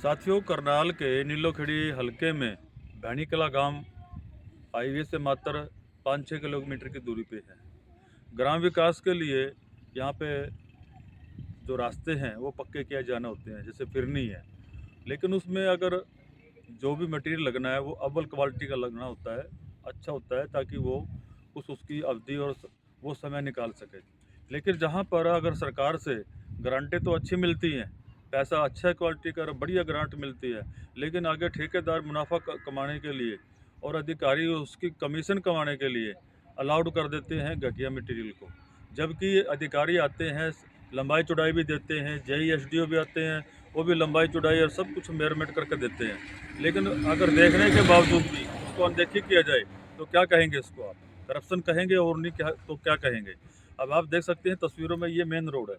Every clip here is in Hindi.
साथियों, करनाल के नीलोखेड़ी हलके में भैनी कला गांव हाईवे से मात्र 5-6 किलोमीटर की दूरी पे है। ग्राम विकास के लिए यहाँ पे जो रास्ते हैं वो पक्के किए जाने होते हैं, जैसे फिरनी है, लेकिन उसमें अगर जो भी मटेरियल लगना है वो अव्वल क्वालिटी का लगना होता है, अच्छा होता है, ताकि वो उसकी अवधि और वो समय निकाल सके। लेकिन जहाँ पर अगर सरकार से गारंटी तो अच्छी मिलती हैं, पैसा अच्छा क्वालिटी का बढ़िया ग्रांट मिलती है, लेकिन आगे ठेकेदार मुनाफा कमाने के लिए और अधिकारी उसकी कमीशन कमाने के लिए अलाउड कर देते हैं घटिया मटेरियल को। जबकि अधिकारी आते हैं, लंबाई चौड़ाई भी देते हैं, JESDO भी आते हैं, वो भी लंबाई चौड़ाई और सब कुछ मेजरमेंट करके देते हैं। लेकिन अगर देखने के बावजूद भी उसको अनदेखी किया जाए तो क्या कहेंगे इसको आप? करप्शन कहेंगे, और नहीं क्या तो क्या कहेंगे? अब आप देख सकते हैं तस्वीरों में, ये मेन रोड है,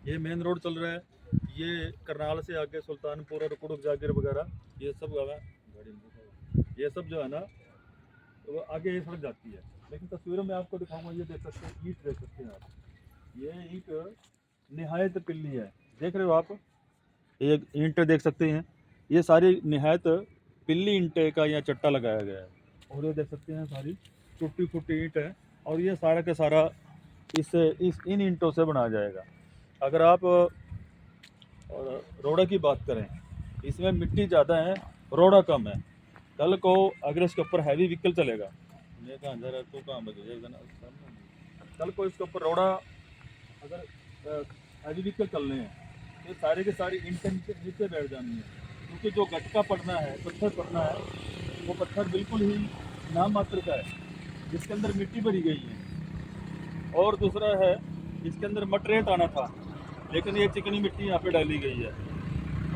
ये मेन रोड चल रहा है। ये करनाल से आगे सुल्तानपुर और कुड़ुक जागिर वगैरह ये सब ये सब जो है ना, तो आगे ये सड़क जाती है। लेकिन तस्वीरों में आपको दिखाऊंगा, ये देख सकते हैं, ईंट देख सकते हैं आप, ये ईंट निहायत पिल्ली है, देख रहे हो आप, ये ईंट देख सकते हैं, ये सारी निहायत पिल्ली ईंटे का यहाँ चट्टा लगाया गया है। और ये देख सकते हैं सारी टूटी फूटी ईंट है, और ये सारा का सारा इस इन ईंटों से बनाया जाएगा। अगर आप रोड़ा की बात करें, इसमें मिट्टी ज़्यादा है, रोड़ा कम है। कल को अगर इसके ऊपर हैवी व्हीकल चलेगा, मैं कहाँ जा रहा, तो कहाँ बचेगा ना, कल को इसके ऊपर रोड़ा अगर हैवी व्हीकल चलने हैं तो सारे के सारी ईंटें नीचे बैठ जानी है, क्योंकि जो गटका पड़ना है, पत्थर पड़ना है, वो पत्थर बिल्कुल ही नाम मात्र का है, जिसके अंदर मिट्टी भरी गई है। और दूसरा है, इसके अंदर मटरेट आना था, लेकिन ये चिकनी मिट्टी यहाँ पे डाली गई है।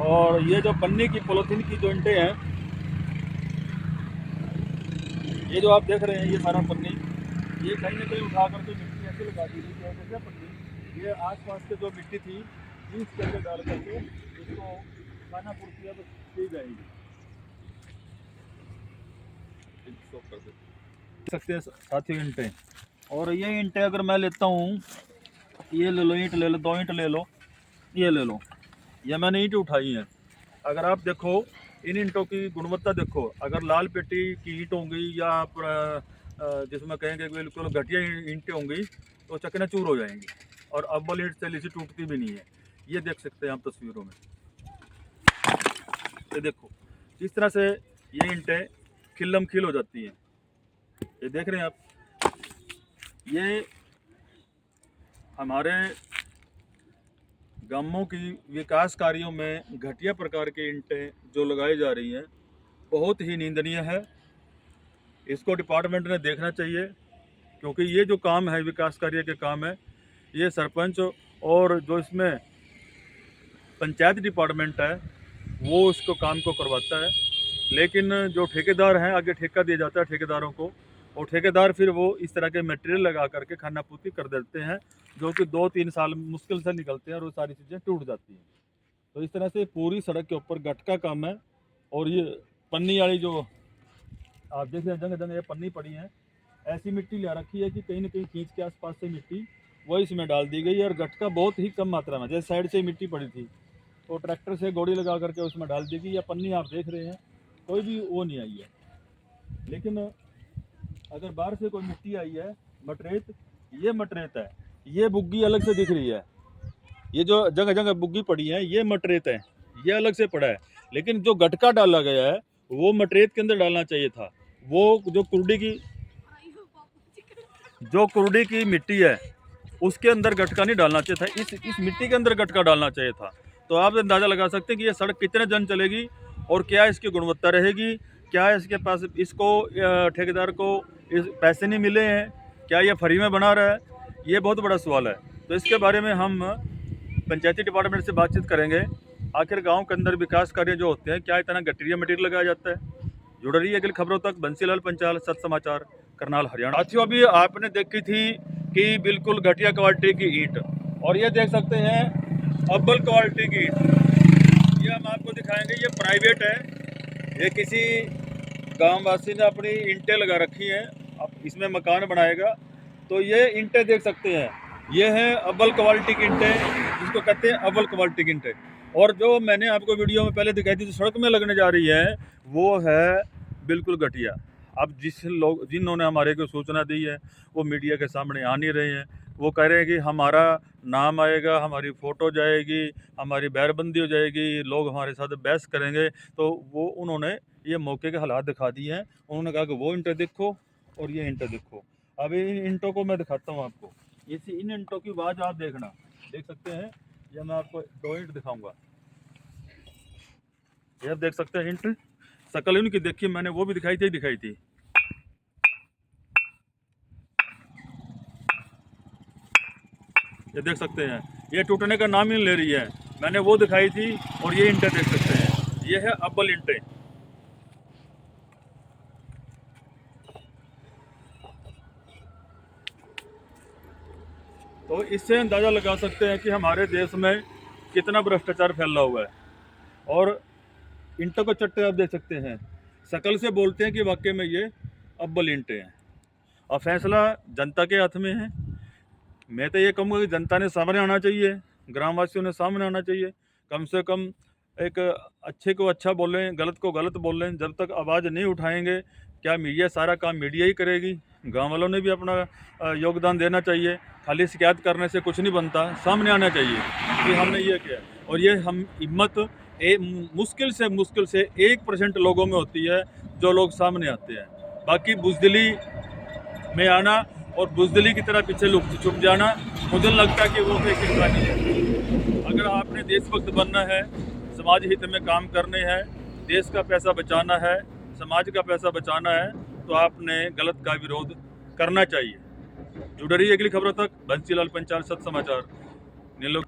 और ये जो पन्नी की पॉलीथीन की जो ईंटें हैं, ये जो आप देख रहे हैं, ये सारा पन्नी, ये कहीं ना कहीं उठा करके मिट्टी ऐसे लगा दी गई है। पन्नी ये आसपास के जो मिट्टी थी इसके अंदर डाल करके इसको खाना पूर्ति अब की जाएगी। देख सकते हैं साथियों ईंटें, और ये ईंटें अगर मैं लेता हूँ, ये ले लो, ईंट ले लो, 2 ईंट ले लो, ये ले लो, ये मैंने ईंट उठाई हैं। अगर आप देखो इन ईंटों की गुणवत्ता देखो, अगर लाल पेटी की ईंट होंगी या आप जिसमें कहेंगे बिल्कुल घटिया ईंटें होंगी तो चकनाचूर हो जाएंगी, और अव्वल ईंट से लीसी टूटती भी नहीं है। ये देख सकते हैं आप तस्वीरों में, ये देखो किस तरह से ये ईंटें खिल्लम खिल हो जाती हैं। ये देख रहे हैं आप, ये हमारे गांवों की विकास कार्यों में घटिया प्रकार की ईंटें जो लगाई जा रही हैं, बहुत ही निंदनीय है। इसको डिपार्टमेंट ने देखना चाहिए, क्योंकि ये जो काम है, विकास कार्य के काम है, ये सरपंच और जो इसमें पंचायत डिपार्टमेंट है वो इसको काम को करवाता है। लेकिन जो ठेकेदार हैं, आगे ठेका दिया जाता है ठेकेदारों को, और ठेकेदार फिर वो इस तरह के मटेरियल लगा करके खानापूर्ति कर देते हैं, जो कि 2-3 साल मुश्किल से निकलते हैं और वो सारी चीज़ें टूट जाती हैं। तो इस तरह से पूरी सड़क के ऊपर गटका काम है। और ये पन्नी वाली जो आप देख रहे हैं, जगह जगह ये पन्नी पड़ी है, ऐसी मिट्टी ले रखी है कि कहीं ना कहीं खींच के आसपास से मिट्टी वही इसमें डाल दी गई है, और गटका बहुत ही कम मात्रा में, जैसे साइड से मिट्टी पड़ी थी तो ट्रैक्टर से गोड़ी लगा करके उसमें डाल दी गई। या पन्नी आप देख रहे हैं, कोई भी वो नहीं आई है। लेकिन अगर बाहर से कोई मिट्टी आई है, मटरेत, ये मटरेत है, ये बुग्गी अलग से दिख रही है, ये जो जगह जगह बुग्गी पड़ी है ये मटरेत है, ये अलग से पड़ा है। लेकिन जो गटका डाला गया है वो मटरेत के अंदर डालना चाहिए था। वो जो कुर्डी की मिट्टी है उसके अंदर गटका नहीं डालना चाहिए था, इस मिट्टी के अंदर गटका डालना चाहिए था। तो आप अंदाज़ा लगा सकते हैं कि ये सड़क कितने जन चलेगी और क्या इसकी गुणवत्ता रहेगी, क्या इसके पास, इसको ठेकेदार को पैसे नहीं मिले हैं, क्या ये फ्री में बना रहा है, ये बहुत बड़ा सवाल है। तो इसके बारे में हम पंचायती डिपार्टमेंट से बातचीत करेंगे। आखिर गांव के अंदर विकास कार्य जो होते हैं, क्या इतना घटिया मटेरियल लगाया जाता है? जुड़ रही है अगली खबरों तक बंसीलाल पंचाल, सच समाचार, करनाल, हरियाणा। साथियों, अभी आपने देखी थी कि बिल्कुल घटिया क्वालिटी की ईंट, और ये देख सकते हैं अव्वल क्वालिटी की ईंट, ये हम आपको दिखाएंगे। ये प्राइवेट है, ये किसी गांववासी ने अपनी ईंटें लगा रखी हैं, अब इसमें मकान बनाएगा। तो ये ईंटें देख सकते हैं, ये हैं अव्वल क्वालिटी की ईंटें, जिसको कहते हैं अव्वल क्वालिटी की ईंटें। और जो मैंने आपको वीडियो में पहले दिखाई थी जो सड़क में लगने जा रही है वो है बिल्कुल घटिया। अब जिन्होंने हमारे को सूचना दी है वो मीडिया के सामने आ नहीं रहे हैं। वो कह रहे हैं कि हमारा नाम आएगा, हमारी फ़ोटो जाएगी, हमारी बैरबंदी हो जाएगी, लोग हमारे साथ बहस करेंगे। तो वो उन्होंने ये मौके के हालात दिखा दिए हैं। उन्होंने कहा कि वो ईंटें देखो और ये ईंटें देखो। अभी इन ईंटों को मैं दिखाता हूँ आपको। इन ईंटों की आवाज़ आप देखना, देख सकते हैं। ये मैं आपको 2 ईंट दिखाऊंगा। ये आप देख सकते हैं ईंट, शकल इनकी देखिए, मैंने वो भी दिखाई थी। ये देख सकते हैं, ये टूटने का नाम ही नहीं ले रही है। मैंने वो दिखाई थी और ये ईंटें देख सकते हैं, ये है अब्बल ईंटें। तो इससे अंदाज़ा लगा सकते हैं कि हमारे देश में कितना भ्रष्टाचार फैला हुआ है। और ईंटों को चट्टे आप देख सकते हैं, शकल से बोलते हैं कि वाकई में ये अब्बल ईंटें हैं। और फैसला जनता के हाथ में है। मैं तो ये कहूँगा कि जनता ने सामने आना चाहिए, ग्रामवासियों ने सामने आना चाहिए। कम से कम एक अच्छे को अच्छा बोलें, गलत को गलत बोलें। जब तक आवाज़ नहीं उठाएंगे, क्या मीडिया, सारा काम मीडिया ही करेगी? गांव वालों ने भी अपना योगदान देना चाहिए। खाली शिकायत करने से कुछ नहीं बनता, सामने आना चाहिए कि हमने ये किया। और ये हम हिम्मत मुश्किल से 1% लोगों में होती है जो लोग सामने आते हैं। बाकी बुज़दिली में आना और बुज़दिली की तरह पीछे छुप जाना, मुझे लगता है कि वो एक हिस्सा नहीं है। अगर आपने देशभक्त बनना है, समाज हित में काम करने हैं, देश का पैसा बचाना है, समाज का पैसा बचाना है, तो आपने गलत का विरोध करना चाहिए। जुड़े रहिए अगली खबरों तक। बंसीलाल पंचाल, सच समाचार। नीलो